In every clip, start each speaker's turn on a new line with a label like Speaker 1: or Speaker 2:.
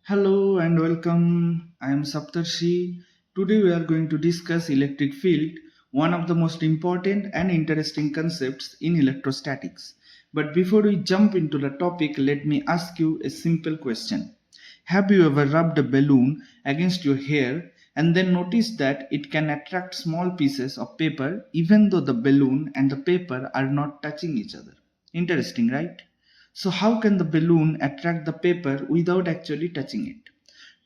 Speaker 1: Hello and welcome. I am Saptarshi. Today we are going to discuss electric field, one of the most important and interesting concepts in electrostatics. But before we jump into the topic, let me ask you a simple question. Have you ever rubbed a balloon against your hair and then noticed that it can attract small pieces of paper even though the balloon and the paper are not touching each other? Interesting, right? So, how can the balloon attract the paper without actually touching it?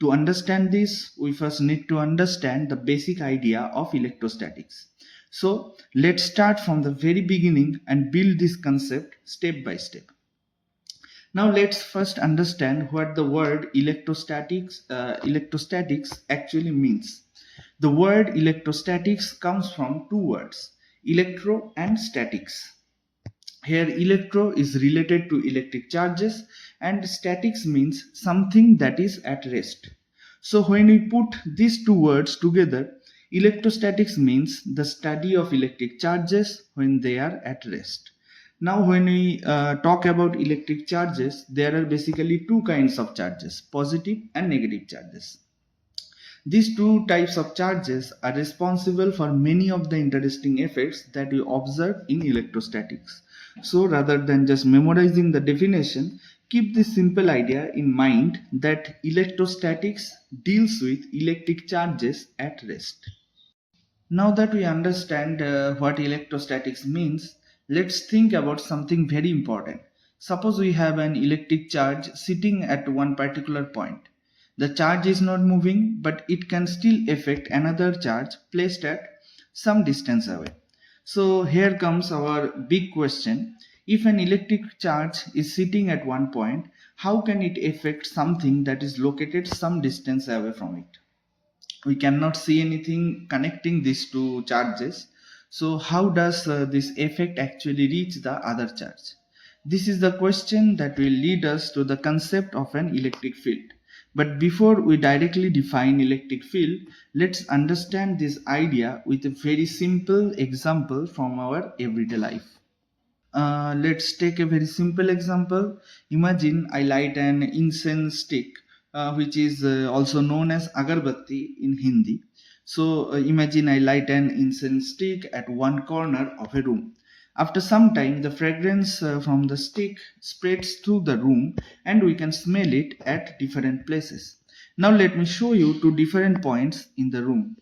Speaker 1: To understand this, we first need to understand the basic idea of electrostatics. So, let's start from the very beginning and build this concept step by step. Now, let's first understand what the word electrostatics actually means. The word electrostatics comes from two words, electro and statics. Here, electro is related to electric charges, and statics means something that is at rest. So, when we put these two words together, electrostatics means the study of electric charges when they are at rest. Now, when we talk about electric charges, there are basically two kinds of charges, positive and negative charges. These two types of charges are responsible for many of the interesting effects that we observe in electrostatics. So rather than just memorizing the definition, keep this simple idea in mind that electrostatics deals with electric charges at rest. Now that we understand what electrostatics means, let's think about something very important. Suppose we have an electric charge sitting at one particular point. The charge is not moving, but it can still affect another charge placed at some distance away. So here comes our big question. If an electric charge is sitting at one point, how can it affect something that is located some distance away from it? We cannot see anything connecting these two charges. So how does this effect actually reach the other charge? This is the question that will lead us to the concept of an electric field. But before we directly define electric field, let's understand this idea with a very simple example from our everyday life. Let's take a very simple example. Imagine I light an incense stick, which is also known as agarbatti in Hindi. So imagine I light an incense stick at one corner of a room. After some time, the fragrance from the stick spreads through the room and we can smell it at different places. Now let me show you two different points in the room.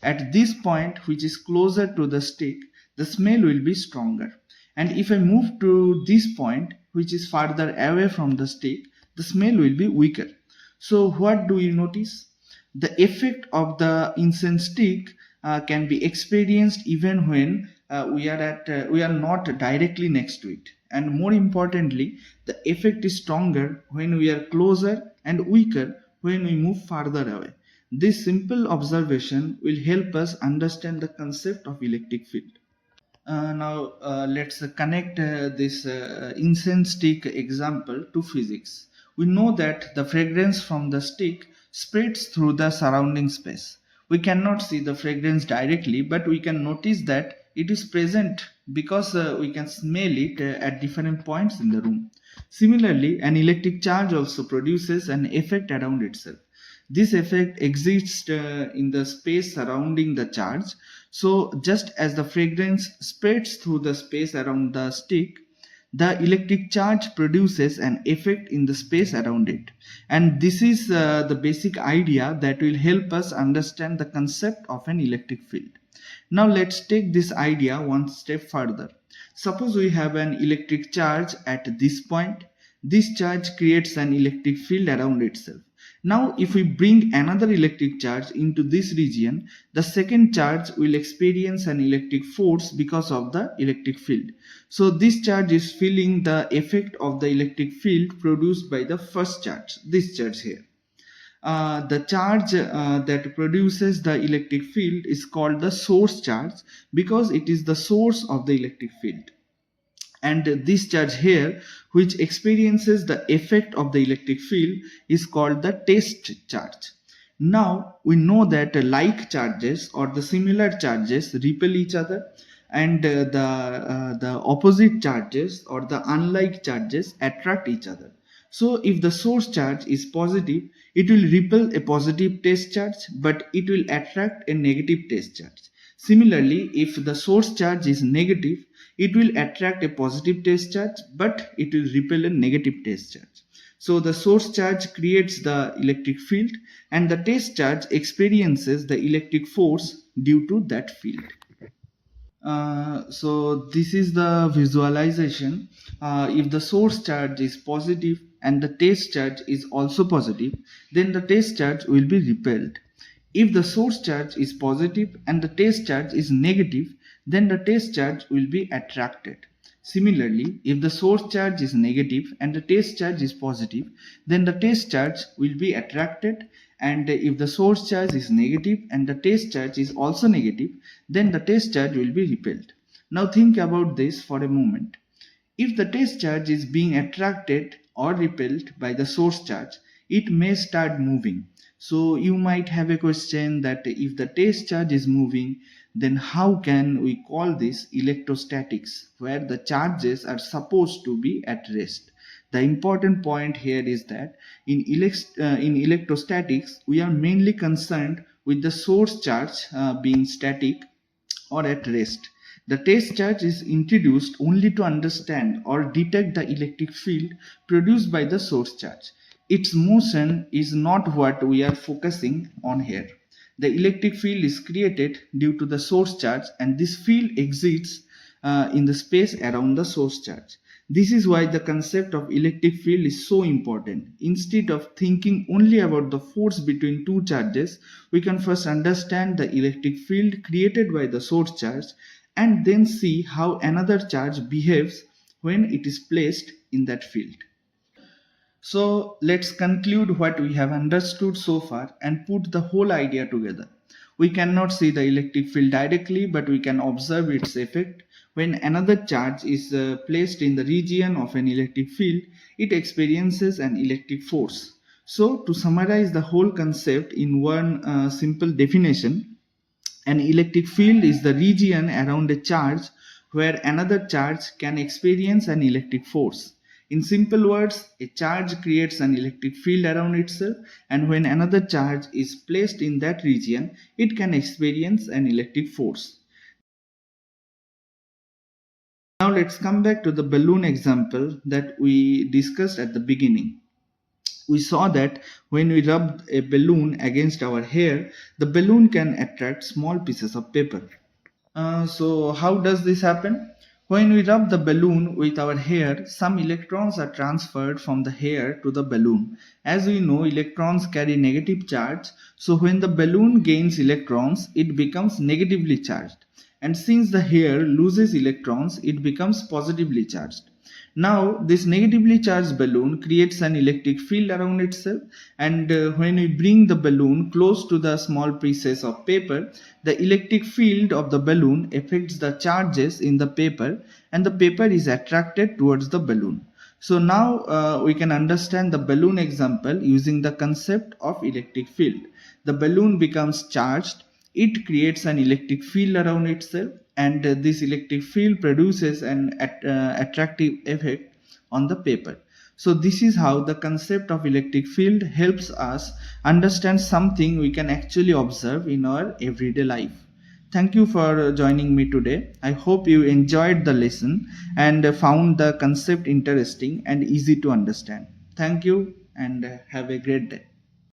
Speaker 1: At this point, which is closer to the stick, the smell will be stronger. And if I move to this point, which is farther away from the stick, the smell will be weaker. So what do you notice? The effect of the incense stick can be experienced even when we are not directly next to it. And more importantly, the effect is stronger when we are closer and weaker when we move farther away. This simple observation will help us understand the concept of electric field. Now let's connect this incense stick example to physics. We know that the fragrance from the stick spreads through the surrounding space. We cannot see the fragrance directly, but we can notice that it is present because we can smell it at different points in the room. Similarly, an electric charge also produces an effect around itself. This effect exists in the space surrounding the charge. So, just as the fragrance spreads through the space around the stick, the electric charge produces an effect in the space around it. And this is the basic idea that will help us understand the concept of an electric field. Now, let's take this idea one step further. Suppose we have an electric charge at this point. This charge creates an electric field around itself. Now, if we bring another electric charge into this region, the second charge will experience an electric force because of the electric field. So, this charge is feeling the effect of the electric field produced by the first charge, this charge here. The charge that produces the electric field is called the source charge because it is the source of the electric field. And this charge here, which experiences the effect of the electric field, is called the test charge. Now we know that like charges or the similar charges repel each other, and the opposite charges or the unlike charges attract each other. So if the source charge is positive, it will repel a positive test charge, but it will attract a negative test charge. Similarly, if the source charge is negative, it will attract a positive test charge, but it will repel a negative test charge. So the source charge creates the electric field, and the test charge experiences the electric force due to that field. So this is the visualization. If the source charge is positive and the test charge is also positive, then the test charge will be repelled. If the source charge is positive and the test charge is negative, then the test charge will be attracted. Similarly, if the source charge is negative and the test charge is positive, then the test charge will be attracted, and if the source charge is negative and the test charge is also negative, then the test charge will be repelled. Now think about this for a moment. If the test charge is being attracted or repelled by the source charge, it may start moving. So you might have a question that if the test charge is moving, then how can we call this electrostatics, where the charges are supposed to be at rest? The important point here is that in electrostatics, we are mainly concerned with the source charge being static or at rest. The test charge is introduced only to understand or detect the electric field produced by the source charge. Its motion is not what we are focusing on here. The electric field is created due to the source charge, and this field exists in the space around the source charge. This is why the concept of electric field is so important. Instead of thinking only about the force between two charges, we can first understand the electric field created by the source charge and then see how another charge behaves when it is placed in that field. So let's conclude what we have understood so far and put the whole idea together. We cannot see the electric field directly, but we can observe its effect. When another charge is placed in the region of an electric field, it experiences an electric force. So to summarize the whole concept in one simple definition, an electric field is the region around a charge where another charge can experience an electric force. In simple words, a charge creates an electric field around itself, and when another charge is placed in that region, it can experience an electric force. Now let's come back to the balloon example that we discussed at the beginning. We saw that when we rub a balloon against our hair, the balloon can attract small pieces of paper. So how does this happen? When we rub the balloon with our hair, some electrons are transferred from the hair to the balloon. As we know, electrons carry negative charge, so when the balloon gains electrons, it becomes negatively charged. And since the hair loses electrons, it becomes positively charged. Now, this negatively charged balloon creates an electric field around itself, and when we bring the balloon close to the small pieces of paper, the electric field of the balloon affects the charges in the paper, and the paper is attracted towards the balloon. So now we can understand the balloon example using the concept of electric field. The balloon becomes charged, it creates an electric field around itself, and this electric field produces an attractive effect on the paper. So this is how the concept of electric field helps us understand something we can actually observe in our everyday life. Thank you for joining me today. I hope you enjoyed the lesson and found the concept interesting and easy to understand. Thank you and have a great day.